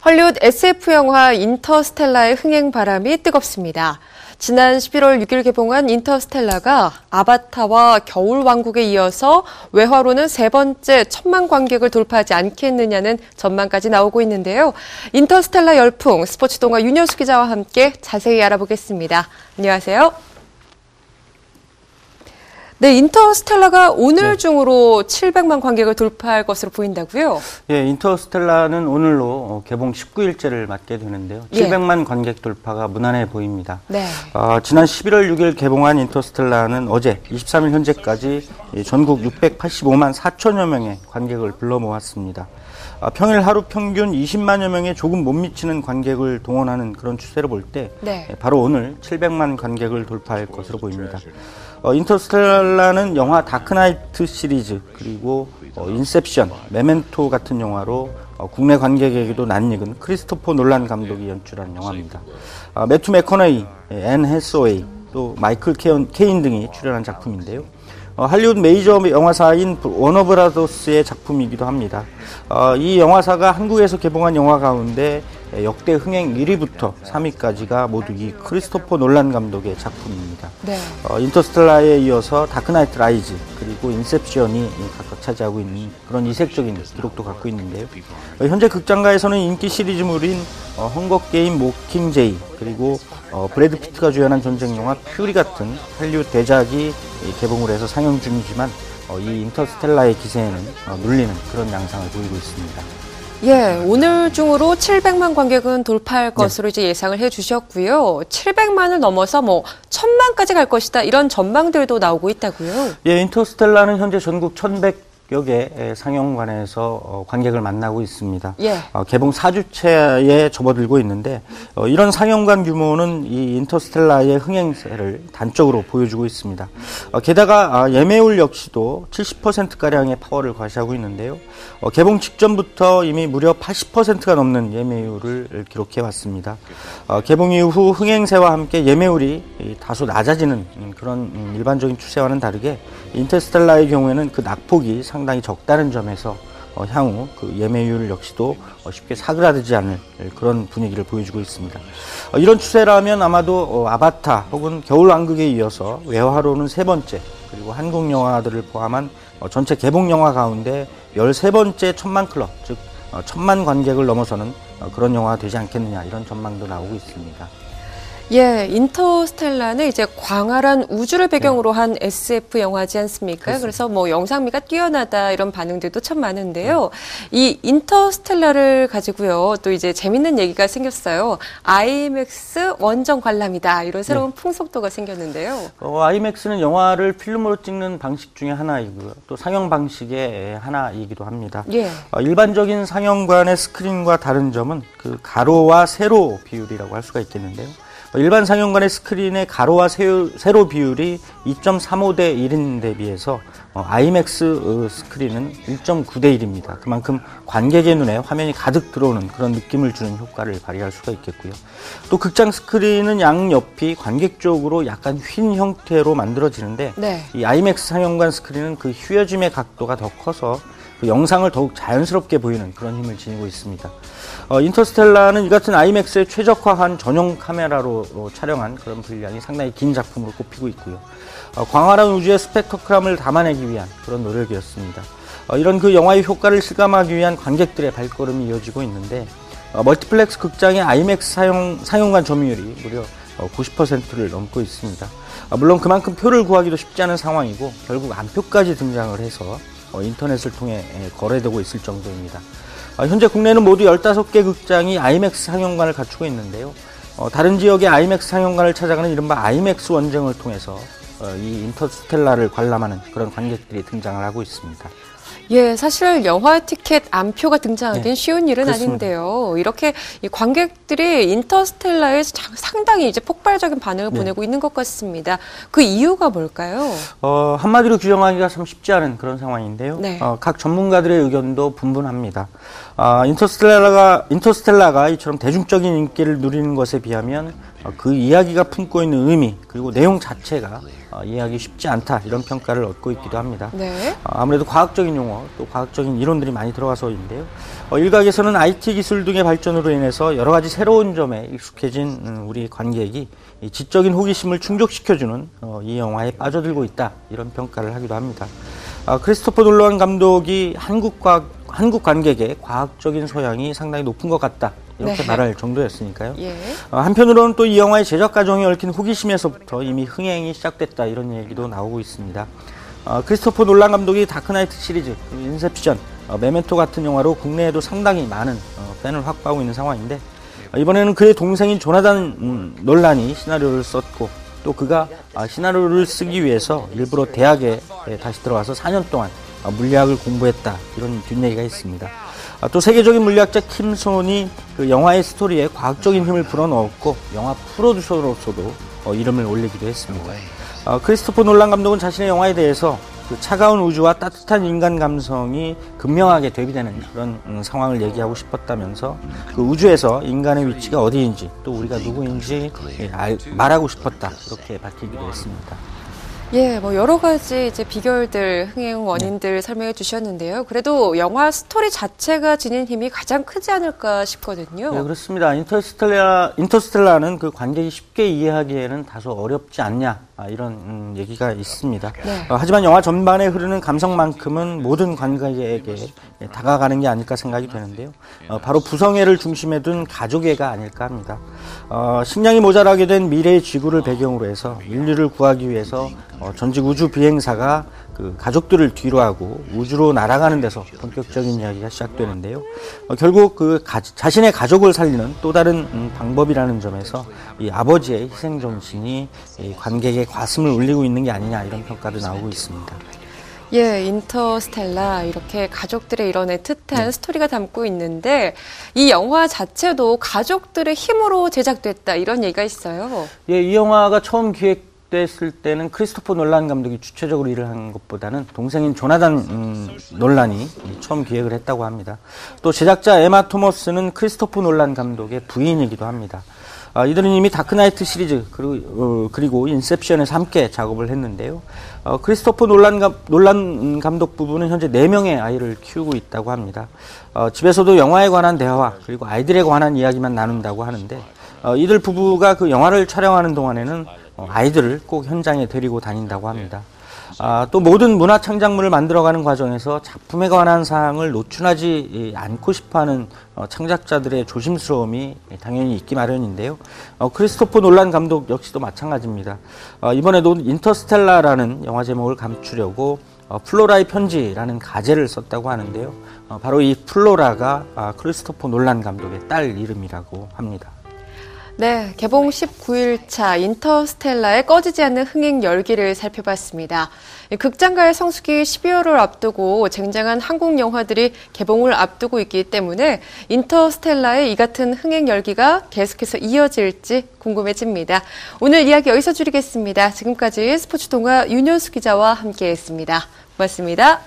헐리우드 SF 영화 인터스텔라의 흥행 바람이 뜨겁습니다. 지난 11월 6일 개봉한 인터스텔라가 아바타와 겨울왕국에 이어서 외화로는 세 번째 1,000만 관객을 돌파하지 않겠느냐는 전망까지 나오고 있는데요. 인터스텔라 열풍, 스포츠 동화 윤여수 기자와 함께 자세히 알아보겠습니다. 안녕하세요. 네, 인터스텔라가 오늘 중으로 700만 관객을 돌파할 것으로 보인다고요? 예, 인터스텔라는 오늘로 개봉 19일째를 맞게 되는데요. 700만 관객 돌파가 무난해 보입니다. 네. 지난 11월 6일 개봉한 인터스텔라는 어제 23일 현재까지 전국 685만 4천여 명의 관객을 불러 모았습니다. 평일 하루 평균 20만여 명의 조금 못 미치는 관객을 동원하는 그런 추세를 볼 때 바로 오늘 700만 관객을 돌파할 것으로 보입니다. 인터스텔라는 영화 다크나이트 시리즈 그리고 인셉션, 메멘토 같은 영화로 국내 관객에게도 낯익은 크리스토퍼 놀란 감독이 연출한 영화입니다. 매튜 맥커너이, 앤 해서웨이, 또 마이클 케인 등이 출연한 작품인데요. 할리우드 메이저 영화사인 워너브라더스의 작품이기도 합니다. 이 영화사가 한국에서 개봉한 영화 가운데 역대 흥행 1위부터 3위까지가 모두 이 크리스토퍼 놀란 감독의 작품입니다. 네. 인터스텔라에 이어서 다크나이트 라이즈 그리고 인셉션이 각각 차지하고 있는 그런 이색적인 기록도 갖고 있는데요. 현재 극장가에서는 인기 시리즈물인 헝거게임 모킹제이 그리고 브래드 피트가 주연한 전쟁 영화 퓨리 같은 할리우드 대작이 개봉을 해서 상영 중이지만 이 인터스텔라의 기세에는 눌리는 그런 양상을 보이고 있습니다. 예, 오늘 중으로 700만 관객은 돌파할 것으로 이제 예상을 해주셨고요. 700만을 넘어서 1,000만까지 갈 것이다 이런 전망들도 나오고 있다고요. 예, 인터스텔라는 현재 전국 1,100여 개 상영관에서 관객을 만나고 있습니다. 예. 개봉 4주째에 접어들고 있는데 이런 상영관 규모는 이 인터스텔라의 흥행세를 단적으로 보여주고 있습니다. 게다가 예매율 역시도 70%가량의 파워를 과시하고 있는데요. 개봉 직전부터 이미 무려 80%가 넘는 예매율을 기록해 왔습니다. 개봉 이후 흥행세와 함께 예매율이 다소 낮아지는 그런 일반적인 추세와는 다르게 인터스텔라의 경우에는 그 낙폭이 상당히 적다는 점에서 향후 그 예매율 역시도 쉽게 사그라들지 않을 그런 분위기를 보여주고 있습니다. 이런 추세라면 아마도 아바타 혹은 겨울왕국에 이어서 외화로는 세 번째 그리고 한국 영화들을 포함한 전체 개봉 영화 가운데 13번째 1,000만 클럽, 즉 1,000만 관객을 넘어서는 그런 영화가 되지 않겠느냐 이런 전망도 나오고 있습니다. 예, 인터스텔라는 이제 광활한 우주를 배경으로 한 SF 영화지 않습니까? 그렇습니다. 그래서 영상미가 뛰어나다 이런 반응들도 참 많은데요. 이 인터스텔라를 가지고요. 또 이제 재밌는 얘기가 생겼어요. IMAX 원정 관람이다. 이런 새로운 풍속도가 생겼는데요. IMAX는 영화를 필름으로 찍는 방식 중에 하나이고요. 또 상영 방식의 하나이기도 합니다. 예. 일반적인 상영관의 스크린과 다른 점은 그 가로와 세로 비율이라고 할 수가 있겠는데요. 일반 상영관의 스크린의 가로와 세로 비율이 2.35대 1인 데 비해서 IMAX 스크린은 1.9대 1입니다. 그만큼 관객의 눈에 화면이 가득 들어오는 그런 느낌을 주는 효과를 발휘할 수가 있겠고요. 또 극장 스크린은 양옆이 관객 쪽으로 약간 휜 형태로 만들어지는데 이 IMAX 상영관 스크린은 그 휘어짐의 각도가 더 커서 그 영상을 더욱 자연스럽게 보이는 그런 힘을 지니고 있습니다. 인터스텔라는 이 같은 IMAX에 최적화한 전용 카메라로 촬영한 그런 분량이 상당히 긴 작품으로 꼽히고 있고요. 광활한 우주의 스펙터클함을 담아내기 위한 그런 노력이었습니다. 이런 그 영화의 효과를 실감하기 위한 관객들의 발걸음이 이어지고 있는데 멀티플렉스 극장의 IMAX 상영관 점유율이 무려 90%를 넘고 있습니다. 물론 그만큼 표를 구하기도 쉽지 않은 상황이고 결국 안표까지 등장을 해서 인터넷을 통해 거래되고 있을 정도입니다. 현재 국내는 모두 15개 극장이 IMAX 상영관을 갖추고 있는데요. 다른 지역의 IMAX 상영관을 찾아가는 이른바 IMAX 원정을 통해서 이 인터스텔라를 관람하는 그런 관객들이 등장을 하고 있습니다. 예, 사실 영화 티켓 안표가 등장하기는 쉬운 일은 그렇습니다. 아닌데요. 이렇게 이 관객들이 인터스텔라에 상당히 이제 폭발적인 반응을 보내고 있는 것 같습니다. 그 이유가 뭘까요? 한마디로 규정하기가 참 쉽지 않은 그런 상황인데요. 각 전문가들의 의견도 분분합니다. 인터스텔라가 이처럼 대중적인 인기를 누리는 것에 비하면 그 이야기가 품고 있는 의미 그리고 내용 자체가 이해하기 쉽지 않다 이런 평가를 얻고 있기도 합니다. 네. 아무래도 과학적인 용어 또 과학적인 이론들이 많이 들어가서인데요. 일각에서는 IT 기술 등의 발전으로 인해서 여러 가지 새로운 점에 익숙해진 우리 관객이 이 지적인 호기심을 충족시켜주는 이 영화에 빠져들고 있다 이런 평가를 하기도 합니다. 크리스토퍼 놀란 감독이 한국 관객의 과학적인 소양이 상당히 높은 것 같다 이렇게 네. 말할 정도였으니까요. 예. 한편으로는 또 이 영화의 제작 과정에 얽힌 호기심에서부터 이미 흥행이 시작됐다 이런 얘기도 나오고 있습니다. 크리스토퍼 놀란 감독이 다크나이트 시리즈, 인셉션, 메멘토 같은 영화로 국내에도 상당히 많은 팬을 확보하고 있는 상황인데 이번에는 그의 동생인 조나단 놀란이 시나리오를 썼고 또 그가 시나리오를 쓰기 위해서 일부러 대학에 다시 들어와서 4년 동안 물리학을 공부했다 이런 뒷얘기가 있습니다. 또 세계적인 물리학자 킴 손이 그 영화의 스토리에 과학적인 힘을 불어넣었고 영화 프로듀서로서도 이름을 올리기도 했습니다. 크리스토퍼 놀란 감독은 자신의 영화에 대해서 그 차가운 우주와 따뜻한 인간 감성이 극명하게 대비되는 그런 상황을 얘기하고 싶었다면서 그 우주에서 인간의 위치가 어디인지 또 우리가 누구인지 말하고 싶었다 이렇게 밝히기도 했습니다. 예, 뭐 여러 가지 이제 비결들, 흥행 원인들 설명해 주셨는데요. 그래도 영화 스토리 자체가 지닌 힘이 가장 크지 않을까 싶거든요. 네, 그렇습니다. 인터스텔라는 그 관객이 쉽게 이해하기에는 다소 어렵지 않냐 이런 얘기가 있습니다. 네. 하지만 영화 전반에 흐르는 감성만큼은 모든 관객에게 다가가는 게 아닐까 생각이 되는데요. 바로 부성애를 중심에 둔 가족애가 아닐까 합니다. 식량이 모자라게 된 미래의 지구를 배경으로 해서 인류를 구하기 위해서 전직 우주 비행사가 그 가족들을 뒤로하고 우주로 날아가는 데서 본격적인 이야기가 시작되는데요. 결국 그 자신의 가족을 살리는 또 다른 방법이라는 점에서 이 아버지의 희생 정신이 이 관객의 가슴을 울리고 있는 게 아니냐 이런 평가도 나오고 있습니다. 예, 인터스텔라 이렇게 가족들의 이런 애틋한 스토리가 담고 있는데 이 영화 자체도 가족들의 힘으로 제작됐다 이런 얘기가 있어요. 예, 이 영화가 처음 기획됐을 때는 크리스토퍼 놀란 감독이 주체적으로 일을 한 것보다는 동생인 조나단 놀란이 처음 기획을 했다고 합니다. 또 제작자 에마 토머스는 크리스토퍼 놀란 감독의 부인이기도 합니다. 이들은 이미 다크나이트 시리즈 그리고 인셉션에서 함께 작업을 했는데요. 크리스토퍼 놀란 감독 부부는 현재 4명의 아이를 키우고 있다고 합니다. 집에서도 영화에 관한 대화 그리고 아이들에 관한 이야기만 나눈다고 하는데 이들 부부가 그 영화를 촬영하는 동안에는 아이들을 꼭 현장에 데리고 다닌다고 합니다. 또 모든 문화 창작물을 만들어가는 과정에서 작품에 관한 사항을 노출하지 않고 싶어하는 창작자들의 조심스러움이 당연히 있기 마련인데요. 크리스토퍼 놀란 감독 역시도 마찬가지입니다. 이번에도 인터스텔라라는 영화 제목을 감추려고 플로라의 편지라는 가제를 썼다고 하는데요. 바로 이 플로라가 크리스토퍼 놀란 감독의 딸 이름이라고 합니다. 네, 개봉 19일차 인터스텔라의 꺼지지 않는 흥행 열기를 살펴봤습니다. 극장가의 성수기 12월을 앞두고 쟁쟁한 한국 영화들이 개봉을 앞두고 있기 때문에 인터스텔라의 이 같은 흥행 열기가 계속해서 이어질지 궁금해집니다. 오늘 이야기 여기서 줄이겠습니다. 지금까지 스포츠동화 윤효수 기자와 함께했습니다. 고맙습니다.